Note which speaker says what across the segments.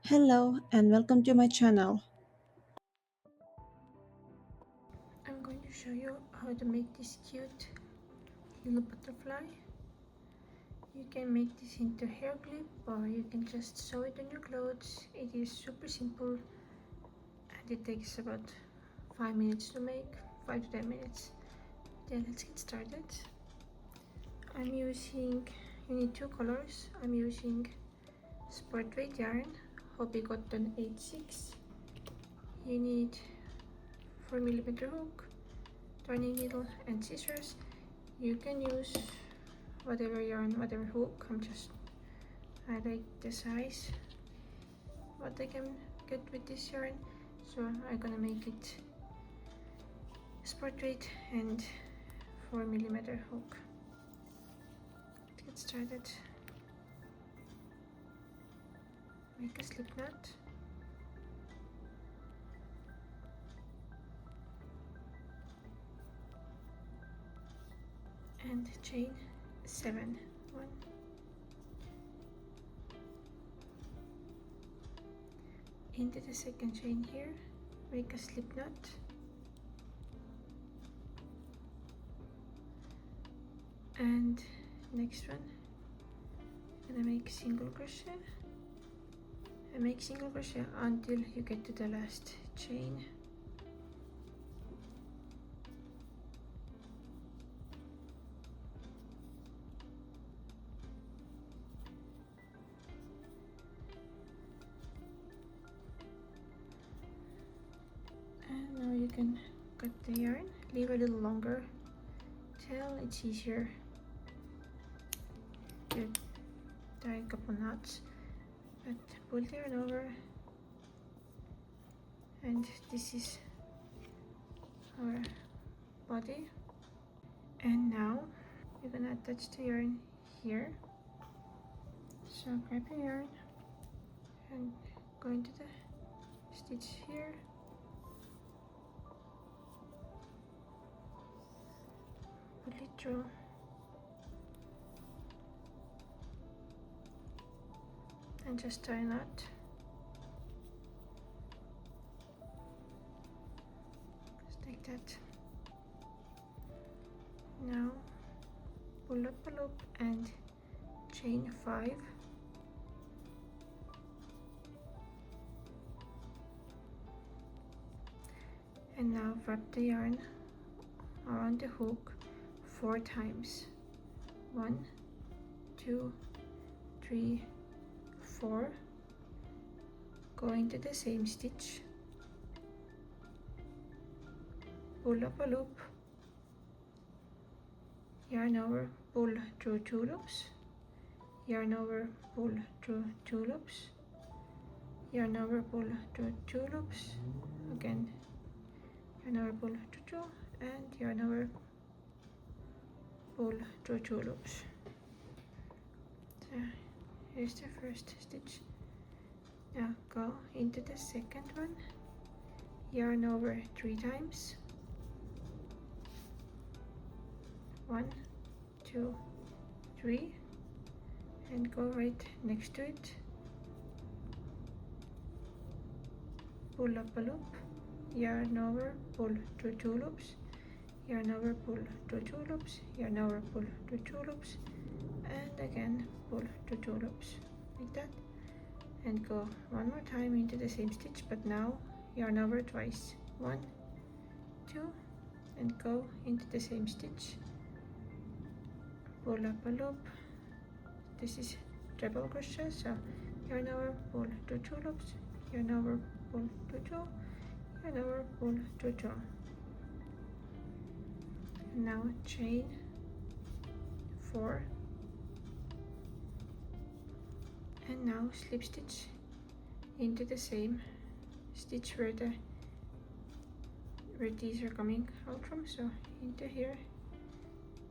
Speaker 1: Hello and welcome to my channel.
Speaker 2: I'm going to show you how to make this cute little butterfly. You can make this into hair clip or you can just sew it on your clothes. It is super simple and it takes about 5 minutes to make, 5 to 10 minutes. Then let's get started. You need two colors. I'm using sport weight yarn, Hobby Cotton 86. You need 4mm hook, darning needle and scissors. You can use whatever yarn, whatever hook. I like the size what I can get with this yarn, so I'm gonna make it sport weight and 4mm hook. Let's get started. Make a slip knot and chain 7. 1, into the second chain here, make a slip knot and next one gonna make single crochet and make single crochet until you get to the last chain. And now you can cut the yarn, leave a little longer till it's easier to tie a couple knots, but pull the yarn over, and this is our body. And now you're gonna attach the yarn here, so grab your yarn and go into the stitch here, pull it through, and just tie a knot. Just like that. Now pull up a loop and chain 5, and now wrap the yarn around the hook 4 times. 1, 2, 3, 4. Go into the same stitch, pull up a loop, yarn over, pull through 2 loops, yarn over, pull through 2 loops, yarn over, pull through 2 loops, again yarn over, pull through 2, and yarn over, pull through 2 loops. So here's the first stitch. Now go into the second one, yarn over 3 times, 1, 2, 3, and go right next to it, pull up a loop, yarn over, pull through 2 loops, yarn over, pull through 2 loops, yarn over, pull through 2 loops, and again pull through 2 loops, like that, and go one more time into the same stitch, but now yarn over twice, 1, 2, and go into the same stitch, pull up a loop. This is treble crochet, so yarn over, pull through 2 loops, yarn over, pull through 2, yarn over, pull through 2. And now chain 4, and now slip stitch into the same stitch where these are coming out from, so into here,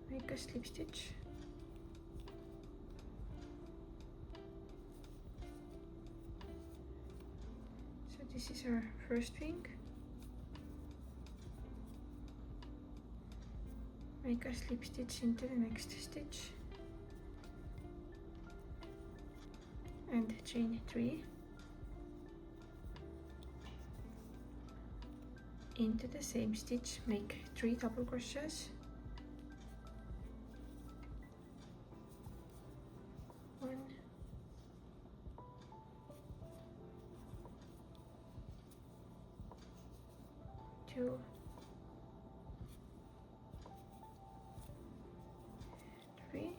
Speaker 2: make a slip stitch, so this is our first wing, make a slip stitch into the next stitch, and chain 3, into the same stitch, make 3 double crochets, 1, 2, 3,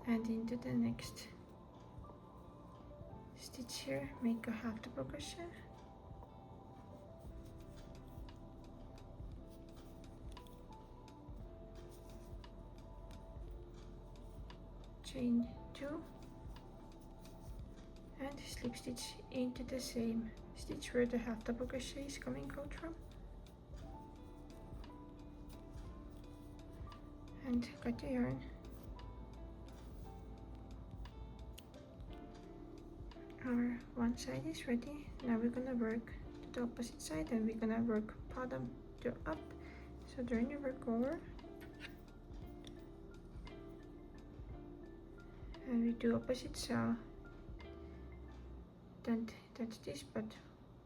Speaker 2: and into the next stitch here, make a half double crochet, chain 2, and slip stitch into the same stitch where the half double crochet is coming out from, and cut the yarn. Our one side is ready. Now we're gonna work to the opposite side, and we're gonna work bottom to up. So turn your work over, and we do opposite. So don't touch this, but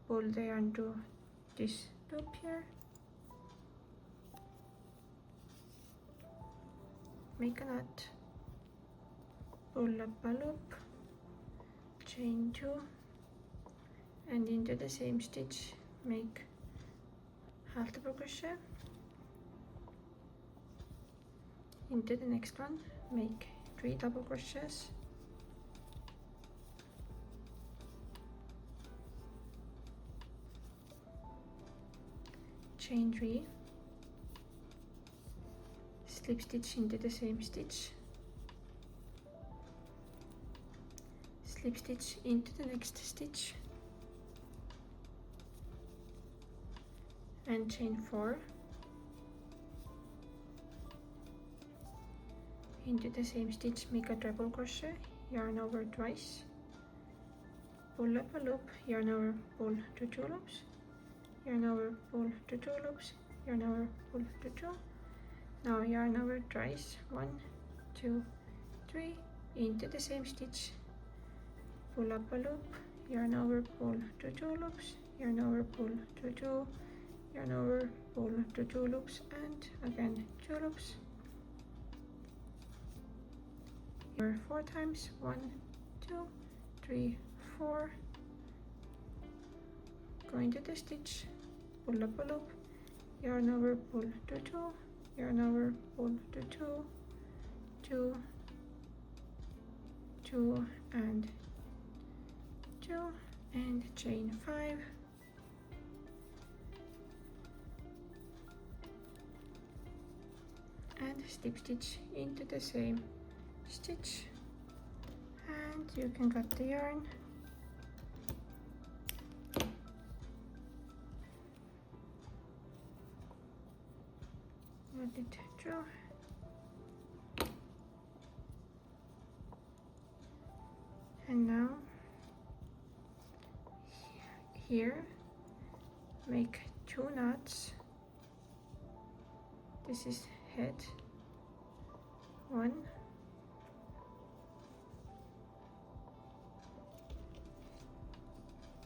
Speaker 2: pull the yarn to this loop here, make a knot, pull up a loop, chain 2, and into the same stitch make half double crochet, into the next one make 3 double crochets, chain 3, slip stitch into the same stitch, slip stitch into the next stitch, and chain 4, into the same stitch make a treble crochet, yarn over twice, pull up a loop, yarn over, pull to 2 loops, yarn over, pull to 2 loops, yarn over, pull to 2. Now yarn over twice, 1, 2, 3, into the same stitch, pull up a loop, yarn over, pull to 2 loops, yarn over, pull to 2, yarn over, pull to 2 loops, and again 2 loops. Here 4 times, 1, 2, 3, 4. Go into the stitch, pull up a loop, yarn over, pull to 2, yarn over, pull to 2, 2, 2, and 2, and chain 5, and slip stitch into the same stitch, and you can cut the yarn. Let it through. And now here make 2 knots. This is head 1,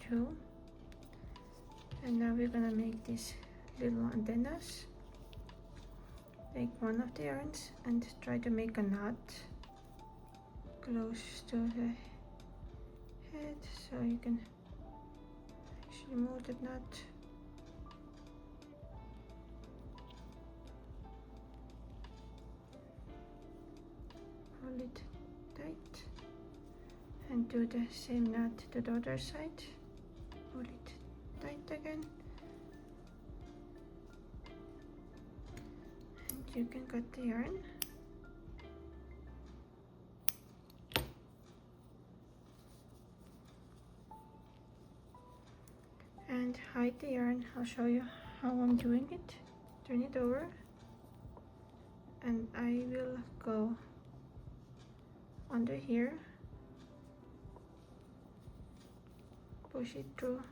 Speaker 2: 2, and now we're gonna make these little antennas. Take one of the yarns and try to make a knot close to the head, so you can actually move that knot. Hold it tight and do the same knot to the other side. Hold it tight again, and you can cut the yarn. And hide the yarn. I'll show you how I'm doing it. Turn it over, and I will go under here, push it through,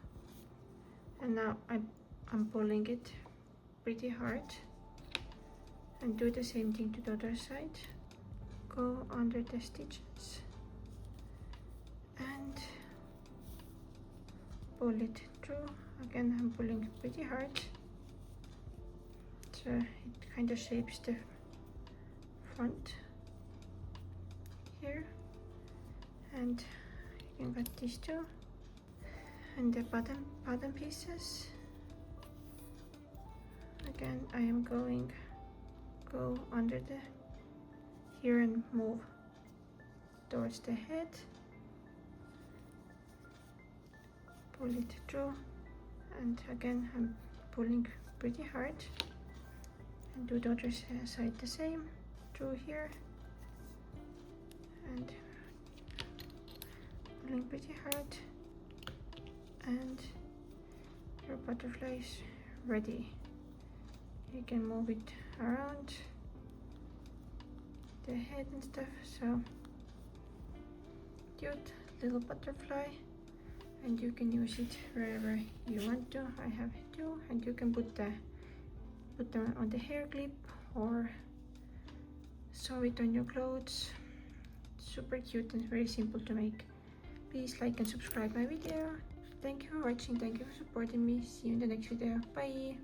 Speaker 2: and now I'm pulling it pretty hard, and do the same thing to the other side. Go under the stitches and pull it through. Again, I'm pulling pretty hard, so it kind of shapes the front here, and you can cut these two, and the bottom pieces. Again, I am go under the here and move towards the head, pull it through, and again I'm pulling pretty hard, and do the other side the same, through here and pulling pretty hard, and your butterfly is ready. You can move it around the head and stuff. So cute little butterfly, and you can use it wherever you want to. I have two, and you can put them on the hair clip or sew it on your clothes. Super cute and very simple to make. Please like and subscribe my video. Thank you for watching. Thank you for supporting me. See you in the next video. Bye.